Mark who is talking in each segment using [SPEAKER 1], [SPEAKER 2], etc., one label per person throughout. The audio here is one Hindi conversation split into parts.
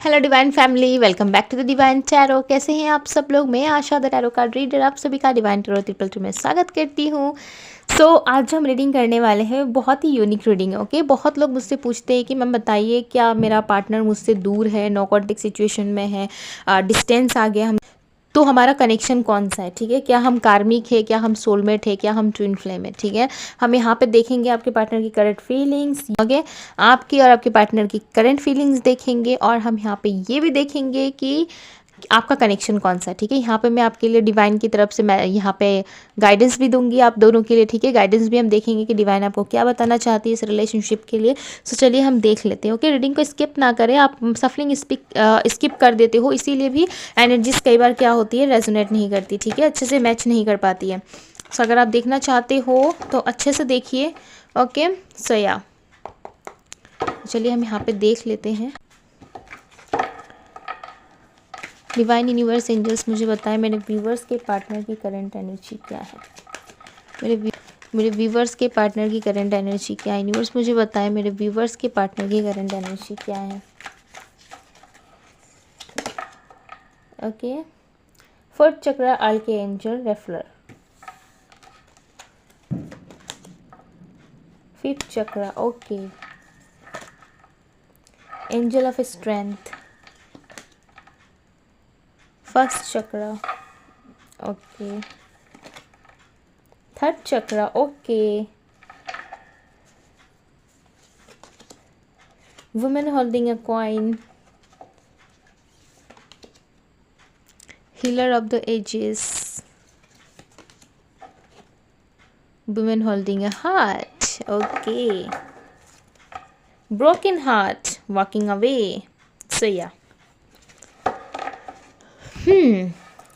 [SPEAKER 1] Hello divine family, welcome back to the divine tarot. कैसे हैं आप सब लोग? मैं Asha the tarot card reader आप सभी का डिवाइन टैरो ट्रिपल टू में स्वागत करती हूँ। आज हम रीडिंग करने वाले हैं, बहुत ही यूनिक रीडिंग है। ओके, बहुत लोग मुझसे पूछते हैं कि मैम बताइए क्या मेरा पार्टनर मुझसे दूर है, नो कॉन्टेक्ट सिचुएशन में है, डिस्टेंस आ गया हम, तो हमारा कनेक्शन कौन सा है। ठीक है, क्या हम कार्मिक है, क्या हम सोलमेट है, क्या हम ट्विन फ्लेम है। ठीक है, हम यहाँ पे देखेंगे आपके पार्टनर की करंट फीलिंग्स, ओके, आपकी और आपके पार्टनर की करंट फीलिंग्स देखेंगे, और हम यहाँ पे ये भी देखेंगे कि आपका कनेक्शन कौन सा है। ठीक है, यहाँ पे मैं आपके लिए डिवाइन की तरफ से मैं यहाँ पे गाइडेंस भी दूंगी आप दोनों के लिए। ठीक है, गाइडेंस भी हम देखेंगे कि डिवाइन आपको क्या बताना चाहती है इस रिलेशनशिप के लिए। चलिए हम देख लेते हैं। ओके, रीडिंग को स्किप ना करें, आप सफलिंग स्किप कर देते हो, इसीलिए भी एनर्जीज कई बार क्या होती है, रेजोनेट नहीं करती। ठीक है, अच्छे से मैच नहीं कर पाती है। अगर आप देखना चाहते हो तो अच्छे से देखिए। ओके, या चलिए हम यहाँ पे देख लेते हैं। डिवाइन यूनिवर्स एंजल्स मुझे बताएं मेरे व्यूवर्स के पार्टनर की करंट एनर्जी क्या है। मेरे व्यूवर्स के पार्टनर की करंट एनर्जी क्या है। यूनिवर्स मुझे बताएं मेरे व्यूवर्स के पार्टनर की करंट एनर्जी क्या है। ओके, फोर्थ चक्र आर्के एंजल रेफलर, फिफ्थ चक्र okay angel of strength, first चक्र ओके, थर्ड चक्र okay, women holding a coin, healer of the ages, woman holding a heart, okay, broken heart, walking away.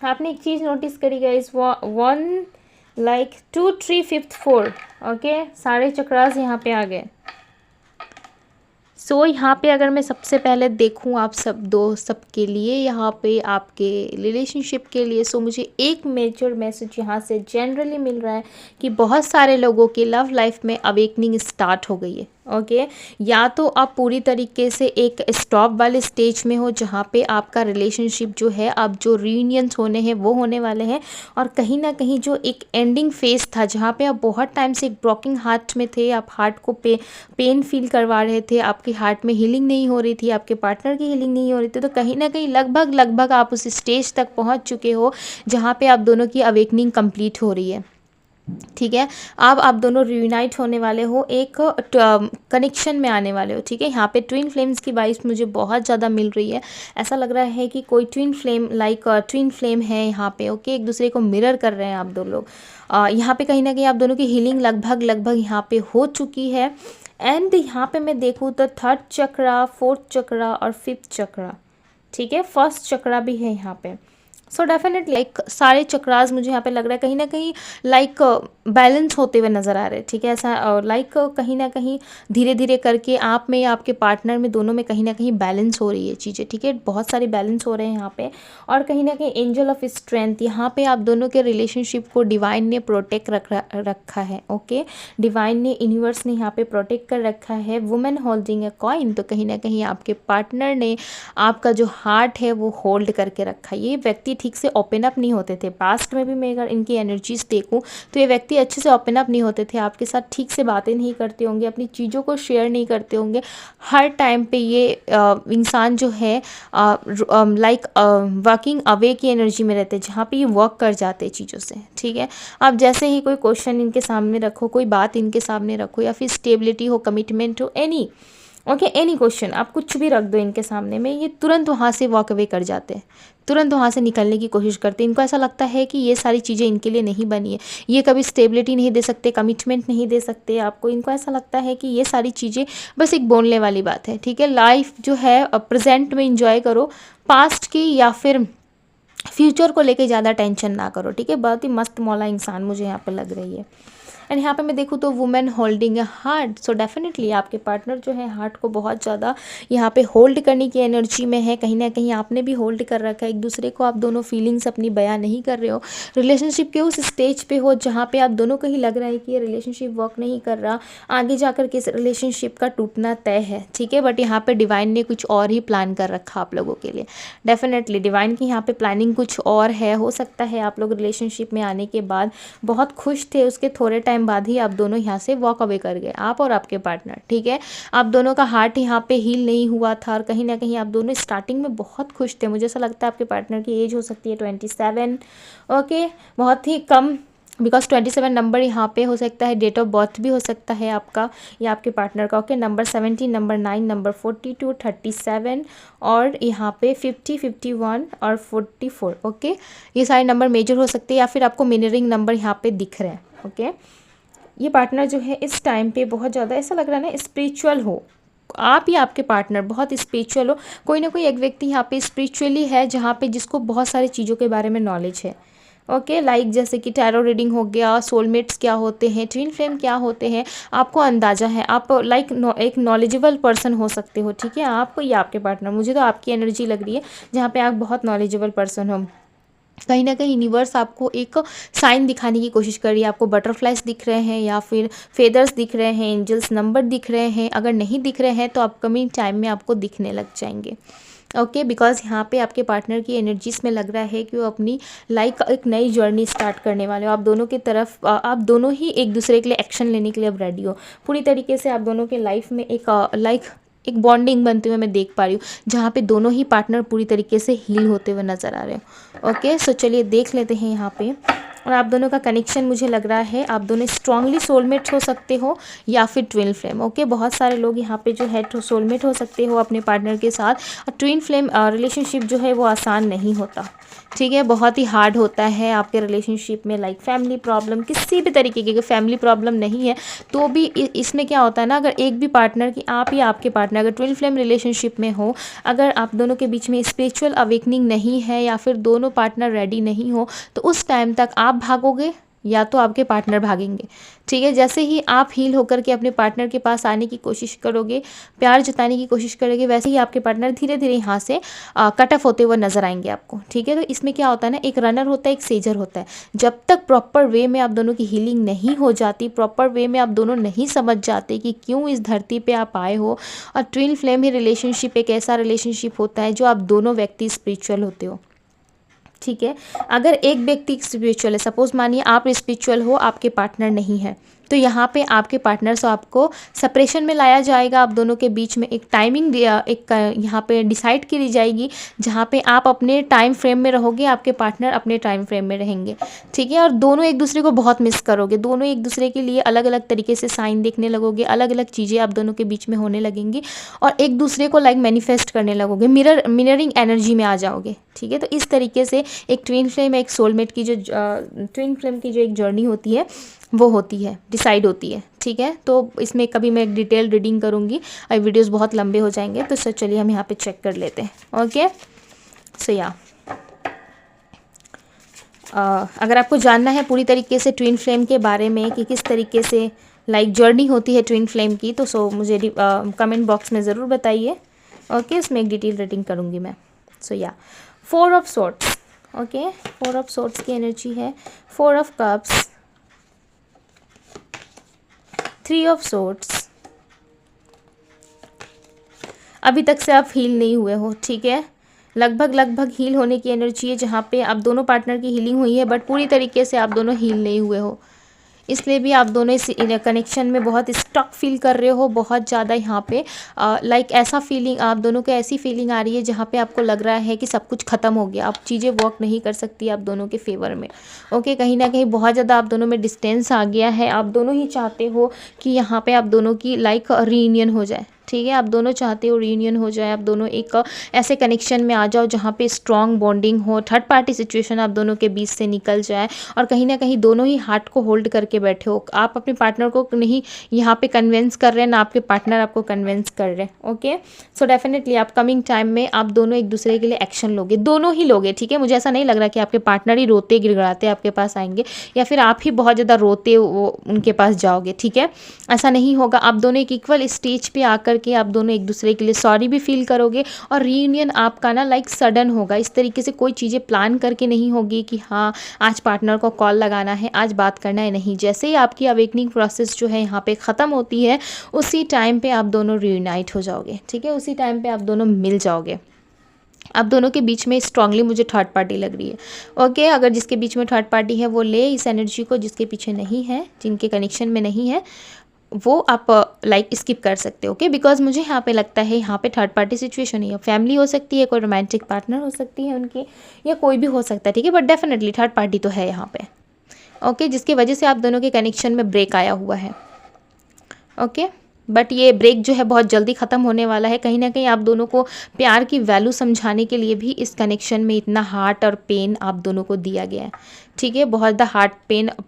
[SPEAKER 1] आपने एक चीज़ नोटिस करी गाइस, 1 लाइक 2 3 5 4 ओके, सारे चक्रास यहाँ पे आ गए। यहाँ पे अगर मैं सबसे पहले देखूँ आप सब के लिए, यहाँ पे आपके रिलेशनशिप के लिए, मुझे एक मेजर मैसेज यहाँ से जनरली मिल रहा है कि बहुत सारे लोगों की लव लाइफ में अवेकनिंग स्टार्ट हो गई है। ओके, या तो आप पूरी तरीके से एक स्टॉप वाले स्टेज में हो जहाँ पे आपका रिलेशनशिप जो है, अब जो रीयूनियंस होने हैं वो होने वाले हैं, और कहीं ना कहीं जो एक एंडिंग फेज था जहाँ पे आप बहुत टाइम से एक ब्रोकिंग हार्ट में थे, आप हार्ट को पेन फील करवा रहे थे, आपके हार्ट में हीलिंग नहीं हो रही थी, आपके पार्टनर की हीलिंग नहीं हो रही थी, तो कहीं ना कहीं लगभग आप उस स्टेज तक पहुँच चुके हो जहाँ पे आप दोनों की अवेकनिंग कंप्लीट हो रही है। ठीक है, अब आप दोनों रियूनाइट होने वाले हो, एक कनेक्शन में आने वाले हो। ठीक है, यहाँ पे ट्विन फ्लेम्स की वाइब्स मुझे बहुत ज़्यादा मिल रही है। ऐसा लग रहा है कि कोई ट्विन फ्लेम ट्विन फ्लेम है यहाँ पे। ओके, एक दूसरे को मिरर कर रहे हैं आप दो लोग। यहाँ पे कहीं ना कहीं आप दोनों की हीलिंग लगभग यहाँ पे हो चुकी है। एंड यहाँ पे मैं देखूँ तो थर्ड चक्रा, फोर्थ चक्रा और फिफ्थ चक्रा, ठीक है, फर्स्ट चक्रा भी है यहाँ पे। डेफिनेटली लाइक सारे चक्रास मुझे यहाँ पे लग रहा है कहीं ना कहीं लाइक बैलेंस होते हुए नज़र आ रहे हैं। ठीक है, ऐसा लाइक कहीं ना कहीं धीरे धीरे करके आप में या आपके पार्टनर में, दोनों में कहीं ना कहीं बैलेंस हो रही है चीज़ें। ठीक है, बहुत सारे बैलेंस हो रहे हैं यहाँ पे, और कहीं ना कहीं एंजल ऑफ स्ट्रेंथ, यहाँ पे आप दोनों के रिलेशनशिप को डिवाइन ने प्रोटेक्ट रखा है। ओके, डिवाइन ने, यूनिवर्स ने यहाँ पे प्रोटेक्ट कर रखा है। वुमेन होल्डिंग अ कॉइन, तो कहीं ना कहीं आपके पार्टनर ने आपका जो हार्ट है वो होल्ड करके रखा है। ये व्यक्ति ठीक से ओपन अप नहीं होते थे, पास्ट में भी मैं अगर इनकी एनर्जीज देखूं तो ये व्यक्ति अच्छे से ओपन अप नहीं होते थे, आपके साथ ठीक से बातें नहीं करते होंगे, अपनी चीज़ों को शेयर नहीं करते होंगे। हर टाइम पे ये इंसान जो है लाइक वर्किंग अवे की एनर्जी में रहते हैं, जहाँ पे ये वर्क कर जाते हैं चीज़ों से। ठीक है, आप जैसे ही कोई क्वेश्चन इनके सामने रखो, कोई बात इनके सामने रखो, या फिर स्टेबिलिटी हो, कमिटमेंट हो, एनी क्वेश्चन आप कुछ भी रख दो इनके सामने में, ये तुरंत वहाँ से वॉक अवे कर जाते हैं, तुरंत वहाँ से निकलने की कोशिश करते हैं। इनको ऐसा लगता है कि ये सारी चीज़ें इनके लिए नहीं बनी है, ये कभी स्टेबिलिटी नहीं दे सकते, कमिटमेंट नहीं दे सकते आपको। इनको ऐसा लगता है कि ये सारी चीज़ें बस एक बोलने वाली बात है। ठीक है, लाइफ जो है प्रेजेंट में इंजॉय करो, पास्ट की या फिर फ्यूचर को लेके ज़्यादा टेंशन ना करो। ठीक है, बहुत ही मस्त मौला इंसान मुझे यहाँ पर लग रही है। एंड यहाँ पे मैं देखूँ तो women holding a heart, so definitely आपके पार्टनर जो है हार्ट को बहुत ज़्यादा यहाँ पे होल्ड करने की एनर्जी में है। कहीं ना कहीं आपने भी होल्ड कर रखा है एक दूसरे को, आप दोनों फीलिंग्स अपनी बयां नहीं कर रहे हो, रिलेशनशिप के उस स्टेज पे हो जहाँ पे आप दोनों को ही लग रहा है कि ये रिलेशनशिप वर्क नहीं कर रहा, आगे जाकर के इस रिलेशनशिप का टूटना तय है, ठीक है। बट यहाँ पे डिवाइन ने कुछ और ही प्लान कर रखा आप लोगों के लिए। डेफिनेटली डिवाइन की यहाँ पे प्लानिंग कुछ और है। हो सकता है आप लोग रिलेशनशिप में आने के बाद बहुत खुश थे, उसके थोड़े टाइम बाद ही आप दोनों यहाँ से वॉक अवे कर गए, आप और आपके पार्टनर, ठीक है। आप दोनों का हार्ट यहाँ पे हील नहीं हुआ था और कहीं ना कहीं आप दोनों स्टार्टिंग में बहुत खुश थे। मुझे ऐसा लगता है आपके पार्टनर की एज हो सकती है 27, ओके, बहुत ही कम, बिकॉज 27 नंबर यहाँ पे हो सकता है डेट ऑफ बर्थ भी हो सकता है आपका या आपके पार्टनर का, ओके। नंबर 17, नंबर 9, नंबर 42, 37 और यहाँ पे 50, 51 और 44, ओके। ये सारे नंबर मेजर हो सकते हैं या फिर आपको मिररिंग नंबर यहाँ पे दिख रहे हैं, ओके। ये पार्टनर जो है इस टाइम पे बहुत ज़्यादा ऐसा लग रहा है ना स्पिरिचुअल हो, आप या आपके पार्टनर बहुत स्पिरिचुअल हो। कोई ना कोई एक व्यक्ति यहाँ पे स्पिरिचुअली है जहाँ पे जिसको बहुत सारी चीज़ों के बारे में नॉलेज है, ओके। लाइक जैसे कि टैरो रीडिंग हो गया, सोलमेट्स क्या होते हैं, ट्विन फ्लेम क्या होते हैं, आपको अंदाज़ा है। आप लाइक एक नॉलेजेबल पर्सन हो सकते हो, ठीक है, आप या आपके पार्टनर। मुझे तो आपकी एनर्जी लग रही है जहाँ पे आप बहुत नॉलेजेबल पर्सन हो। कहीं ना कहीं यूनिवर्स आपको एक साइन दिखाने की कोशिश कर रही है। आपको बटरफ्लाइज दिख रहे हैं या फिर फेदर्स दिख रहे हैं, एंजल्स नंबर दिख रहे हैं। अगर नहीं दिख रहे हैं तो अपकमिंग टाइम में आपको दिखने लग जाएंगे, ओके। बिकॉज यहाँ पे आपके पार्टनर की एनर्जीज में लग रहा है कि वो अपनी लाइक एक नई जर्नी स्टार्ट करने वाले हो। आप दोनों की तरफ आप दोनों ही एक दूसरे के लिए एक्शन लेने के लिए अब रेडी हो पूरी तरीके से। आप दोनों के लाइफ में एक बॉन्डिंग बनते हुए मैं देख पा रही हूँ जहाँ पे दोनों ही पार्टनर पूरी तरीके से हील होते हुए नज़र आ रहे हो, ओके। सो चलिए देख लेते हैं यहाँ पे। और आप दोनों का कनेक्शन मुझे लग रहा है आप दोनों स्ट्रांगली सोलमेट्स हो सकते हो या फिर ट्विन फ्लेम, ओके। बहुत सारे लोग यहाँ पे जो है सोलमेट हो सकते हो अपने पार्टनर के साथ। और ट्विन फ्लेम रिलेशनशिप जो है वो आसान नहीं होता, ठीक है, बहुत ही हार्ड होता है आपके रिलेशनशिप में। लाइक फैमिली प्रॉब्लम, किसी भी तरीके की फैमिली प्रॉब्लम नहीं है तो भी इसमें क्या होता है ना, अगर एक भी पार्टनर की आप या आपके पार्टनर अगर ट्विन फ्लेम रिलेशनशिप में हो, अगर आप दोनों के बीच में स्पिरिचुअल अवेकनिंग नहीं है या फिर दोनों पार्टनर रेडी नहीं हो तो उस टाइम तक आप भागोगे या तो आपके पार्टनर भागेंगे, ठीक है। जैसे ही आप हील होकर के अपने पार्टनर के पास आने की कोशिश करोगे, प्यार जताने की कोशिश करोगे, वैसे ही आपके पार्टनर धीरे धीरे यहाँ से कट ऑफ होते हुए नजर आएंगे आपको, ठीक है। तो इसमें क्या होता है ना, एक रनर होता है, एक सेजर होता है। जब तक प्रॉपर वे में आप दोनों की हीलिंग नहीं हो जाती, प्रॉपर वे में आप दोनों नहीं समझ जाते कि क्यों इस धरती पर आप आए हो। और ट्विन फ्लेम ही रिलेशनशिप एक ऐसा रिलेशनशिप होता है जो आप दोनों व्यक्ति स्पिरिचुअल होते हो, ठीक है। अगर एक व्यक्ति स्पिरिचुअल है, सपोज मानिए आप स्पिरिचुअल हो, आपके पार्टनर नहीं है, तो यहाँ पे आपके पार्टनर से आपको सेपरेशन में लाया जाएगा। आप दोनों के बीच में एक टाइमिंग एक यहाँ पे डिसाइड की जाएगी जहाँ पे आप अपने टाइम फ्रेम में रहोगे, आपके पार्टनर अपने टाइम फ्रेम में रहेंगे, ठीक है। और दोनों एक दूसरे को बहुत मिस करोगे, दोनों एक दूसरे के लिए अलग अलग तरीके से साइन देखने लगोगे, अलग अलग चीज़ें आप दोनों के बीच में होने लगेंगी और एक दूसरे को लाइक मैनिफेस्ट करने लगोगे, मिररिंग एनर्जी में आ जाओगे, ठीक है। तो इस तरीके से एक ट्विन फ्लेम, एक सोलमेट की जो ट्विन फ्लेम की जो एक जर्नी होती है वो होती है, डिसाइड होती है, ठीक है। तो इसमें कभी मैं एक डिटेल रीडिंग करूँगी, अब वीडियोस बहुत लंबे हो जाएंगे, तो सर चलिए हम यहाँ पे चेक कर लेते हैं, ओके। सो या अगर आपको जानना है पूरी तरीके से ट्विन फ्लेम के बारे में कि किस तरीके से लाइक जर्नी होती है ट्विन फ्लेम की, तो सो मुझे कमेंट बॉक्स में ज़रूर बताइए, ओके। इसमें एक डिटेल रीडिंग करूँगी मैं। सो या 4 of sorts, okay, 4 of sorts की एनर्जी है, 4 ऑफ कप्स, 3 ऑफ सोर्ट्स। अभी तक से आप हील नहीं हुए हो, ठीक है, लगभग हील होने की एनर्जी है जहाँ पे आप दोनों पार्टनर की हीलिंग हुई है बट पूरी तरीके से आप दोनों हील नहीं हुए हो, इसलिए भी आप दोनों इस कनेक्शन में बहुत स्टक फील कर रहे हो, बहुत ज़्यादा यहाँ पे लाइक ऐसा फीलिंग, आप दोनों को ऐसी फीलिंग आ रही है जहाँ पे आपको लग रहा है कि सब कुछ ख़त्म हो गया, अब चीज़ें वर्क नहीं कर सकती आप दोनों के फेवर में, ओके। कहीं ना कहीं बहुत ज़्यादा आप दोनों में डिस्टेंस आ गया है, आप दोनों ही चाहते हो कि यहाँ पे आप दोनों की लाइक रीयूनियन हो जाए, ठीक है। आप दोनों चाहते हो रीयूनियन हो जाए, आप दोनों एक ऐसे कनेक्शन में आ जाओ जहाँ पे स्ट्रॉन्ग बॉन्डिंग हो, थर्ड पार्टी सिचुएशन आप दोनों के बीच से निकल जाए और कहीं ना कहीं दोनों ही हार्ट को होल्ड करके बैठे हो। आप अपने पार्टनर को नहीं यहाँ पे कन्विंस कर रहे हैं, ना आपके पार्टनर आपको कन्विंस कर रहे हैं। ओके, सो डेफिनेटली आप कमिंग टाइम में आप दोनों एक दूसरे के लिए एक्शन लोगे, दोनों ही लोगे, ठीक है। मुझे ऐसा नहीं लग रहा कि आपके पार्टनर ही रोते गिड़गिड़ाते आपके पास आएंगे या फिर आप ही बहुत ज़्यादा रोते वो उनके पास जाओगे, ठीक है। ऐसा नहीं होगा। आप दोनों एक इक्वल स्टेज पे आकर के आप दोनों एक दूसरे के लिए सॉरी भी फील करोगे और रीयूनियन आपका ना लाइक सडन होगा। इस तरीके से कोई चीज़ें प्लान करके नहीं होगी कि हाँ आज पार्टनर को कॉल लगाना है, आज बात करना है, नहीं। जैसे ही आपकी अवेकनिंग प्रोसेस जो है यहाँ पे ख़त्म होती है उसी टाइम पे आप दोनों रीयूनाइट हो जाओगे, ठीक है। उसी टाइम पे आप दोनों मिल जाओगे। आप दोनों के बीच में स्ट्रांगली मुझे थर्ड पार्टी लग रही है। ओके, अगर जिसके बीच में थर्ड पार्टी है वो ले इस एनर्जी को, जिसके पीछे नहीं है, जिनके कनेक्शन में नहीं है, वो आप लाइक स्किप कर सकते हो। ओके, बिकॉज मुझे यहाँ पे लगता है यहाँ पे थर्ड पार्टी सिचुएशन है। फैमिली हो सकती है, कोई रोमांटिक पार्टनर हो सकती है उनकी, या कोई भी हो सकता है, ठीक है। बट डेफिनेटली थर्ड पार्टी तो है यहाँ पे। ओके, जिसकी वजह से आप दोनों के कनेक्शन में ब्रेक आया हुआ है। ओके, बट ये ब्रेक जो है बहुत जल्दी ख़त्म होने वाला है। कहीं ना कहीं आप दोनों को प्यार की वैल्यू समझाने के लिए भी इस कनेक्शन में इतना हार्ट और पेन आप दोनों को दिया गया है, ठीक है। बहुत ज़्यादा हार्ट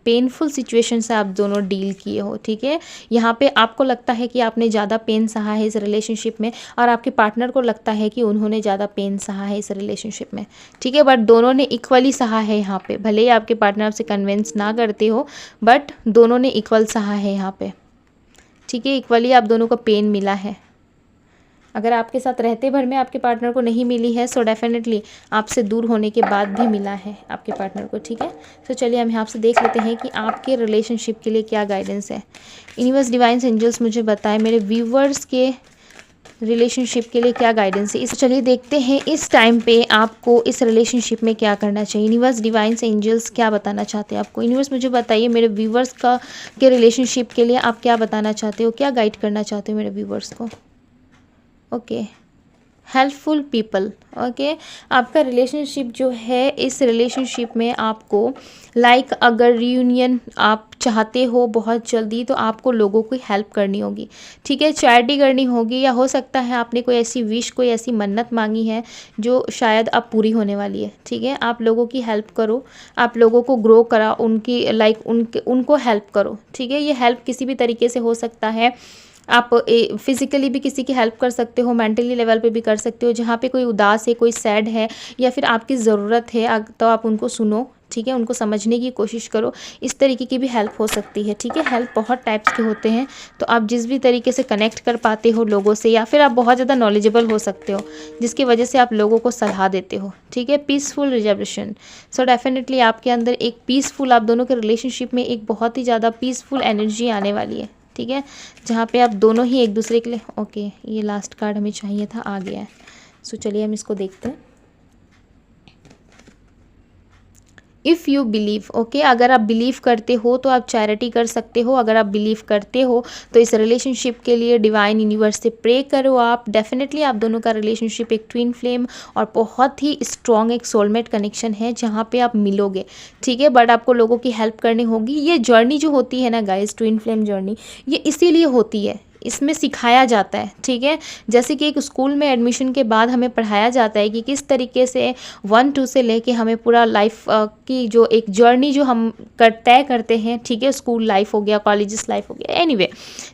[SPEAKER 1] पेनफुल सिचुएशन से आप दोनों डील किए हो, ठीक है। यहाँ पे आपको लगता है कि आपने ज़्यादा पेन सहा है इस रिलेशनशिप में और आपके पार्टनर को लगता है कि उन्होंने ज़्यादा पेन सहा है इस रिलेशनशिप में, ठीक है। बट दोनों ने इक्वली सहा है यहाँ पे। भले ही आपके पार्टनर आपसे कन्विंस ना करते हो बट दोनों ने इक्वल सहा है यहाँ पे, ठीक है। इक्वली आप दोनों को पेन मिला है। अगर आपके साथ रहते भर में आपके पार्टनर को नहीं मिली है सो डेफिनेटली आपसे दूर होने के बाद भी मिला है आपके पार्टनर को, ठीक है। तो चलिए हम यहाँ से देख लेते हैं कि आपके रिलेशनशिप के लिए क्या गाइडेंस है। यूनिवर्स डिवाइन एंजल्स मुझे बताएं मेरे व्यूवर्स के रिलेशनशिप के लिए क्या गाइडेंस है। इस चलिए देखते हैं इस टाइम पे आपको इस रिलेशनशिप में क्या करना चाहिए। यूनिवर्स डिवाइन एंजल्स क्या बताना चाहते हैं आपको। यूनिवर्स मुझे बताइए मेरे व्यूवर्स का के रिलेशनशिप के लिए आप क्या बताना चाहते हो, क्या गाइड करना चाहते हो मेरे व्यूवर्स को। Okay, helpful people. ओके, आपका रिलेशनशिप जो है इस रिलेशनशिप में आपको लाइक अगर रीयूनियन आप चाहते हो बहुत जल्दी तो आपको लोगों की हेल्प करनी होगी, ठीक है। चैरिटी करनी होगी या हो सकता है आपने कोई ऐसी विश, कोई ऐसी मन्नत मांगी है जो शायद अब पूरी होने वाली है, ठीक है। आप लोगों की हेल्प करो, आप लोगों को ग्रो करा, उनकी लाइक उनको हेल्प करो, ठीक है। ये हेल्प किसी भी तरीके से हो सकता है। आप फिज़िकली भी किसी की हेल्प कर सकते हो, मेंटली लेवल पे भी कर सकते हो। जहाँ पे कोई उदास है, कोई सैड है या फिर आपकी ज़रूरत है तो आप उनको सुनो, ठीक है। उनको समझने की कोशिश करो। इस तरीके की भी हेल्प हो सकती है, ठीक है। हेल्प बहुत टाइप्स के होते हैं, तो आप जिस भी तरीके से कनेक्ट कर पाते हो लोगों से, या फिर आप बहुत ज़्यादा नॉलेजेबल हो सकते हो जिसकी वजह से आप लोगों को सलाह देते हो, ठीक है। Peaceful reservation. सो डेफिनेटली आपके अंदर एक पीसफुल, आप दोनों के रिलेशनशिप में एक बहुत ही ज़्यादा पीसफुल एनर्जी आने वाली है, ठीक है। जहाँ पे आप दोनों ही एक दूसरे के लिए ओके, ये लास्ट कार्ड हमें चाहिए था, आ गया है। सो चलिए हम इसको देखते हैं। इफ़ यू बिलीव, ओके, अगर आप बिलीव करते हो तो आप चैरिटी कर सकते हो। अगर आप बिलीव करते हो तो इस रिलेशनशिप के लिए डिवाइन यूनिवर्स से प्रे करो आप। डेफिनेटली आप दोनों का रिलेशनशिप एक ट्विन फ्लेम और बहुत ही स्ट्रॉन्ग एक सोलमेट कनेक्शन है जहाँ पे आप मिलोगे, ठीक है। बट आपको लोगों की हेल्प करनी होगी। ये जर्नी जो होती है ना गाइस, ट्विन फ्लेम जर्नी, ये इसीलिए होती है, इसमें सिखाया जाता है, ठीक है। जैसे कि एक स्कूल में एडमिशन के बाद हमें पढ़ाया जाता है कि किस तरीके से 1-2 से लेके हमें पूरा लाइफ की जो एक जर्नी जो हम तय करते हैं, ठीक है। स्कूल लाइफ हो गया, कॉलेजेस लाइफ हो गया, एनीवे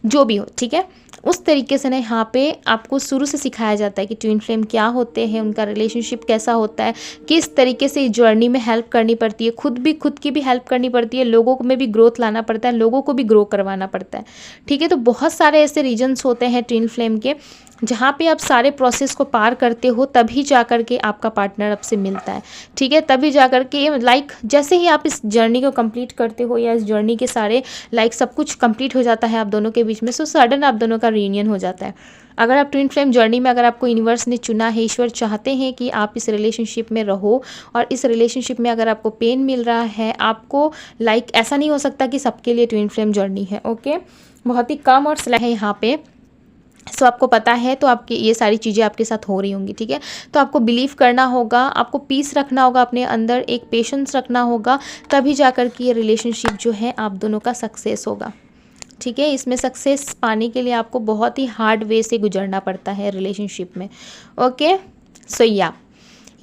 [SPEAKER 1] जो भी हो, ठीक है। उस तरीके से ना यहाँ पे आपको शुरू से सिखाया जाता है कि ट्विन फ्लेम क्या होते हैं, उनका रिलेशनशिप कैसा होता है, किस तरीके से इस जर्नी में हेल्प करनी पड़ती है, खुद की भी हेल्प करनी पड़ती है, लोगों में भी ग्रोथ लाना पड़ता है, लोगों को भी ग्रो करवाना पड़ता है, ठीक है। तो बहुत सारे ऐसे रीजन्स होते हैं ट्विन फ्लेम के जहाँ पे आप सारे प्रोसेस को पार करते हो, तभी जा कर के आपका पार्टनर आपसे मिलता है, ठीक है। तभी जा कर के लाइक जैसे ही आप इस जर्नी को कंप्लीट करते हो या इस जर्नी के सारे लाइक सब कुछ कंप्लीट हो जाता है आप दोनों के बीच में, सो सडन आप दोनों का रीयूनियन हो जाता है। अगर आप ट्विन फ्लेम जर्नी में, अगर आपको यूनिवर्स ने चुना है, ईश्वर चाहते हैं कि आप इस रिलेशनशिप में रहो और इस रिलेशनशिप में अगर आपको पेन मिल रहा है, आपको लाइक ऐसा नहीं हो सकता कि सबके लिए ट्विन फ्लेम जर्नी है, ओके। बहुत ही कम और स्लो है यहाँ पे। सो आपको पता है तो आपकी ये सारी चीज़ें आपके साथ हो रही होंगी, ठीक है। तो आपको बिलीव करना होगा, आपको पीस रखना होगा अपने अंदर, एक पेशेंस रखना होगा, तभी जाकर कि ये रिलेशनशिप जो है आप दोनों का सक्सेस होगा। ठीक है, इसमें सक्सेस पाने के लिए आपको बहुत ही हार्ड वे से गुजरना पड़ता है रिलेशनशिप में। ओके, सो या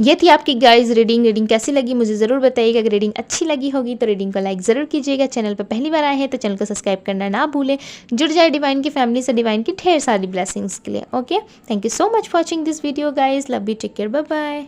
[SPEAKER 1] ये थी आपकी गाइस रीडिंग कैसी लगी मुझे ज़रूर बताइएगा। अगर रीडिंग अच्छी लगी होगी तो रीडिंग को लाइक ज़रूर कीजिएगा। चैनल पर पहली बार आए हैं तो चैनल को सब्सक्राइब करना ना भूलें। जुड़ जाए डिवाइन की फैमिली से, डिवाइन की ढेर सारी ब्लेसिंग्स के लिए। Okay, thank you so much for watching this video guys, love you, take care, bye bye.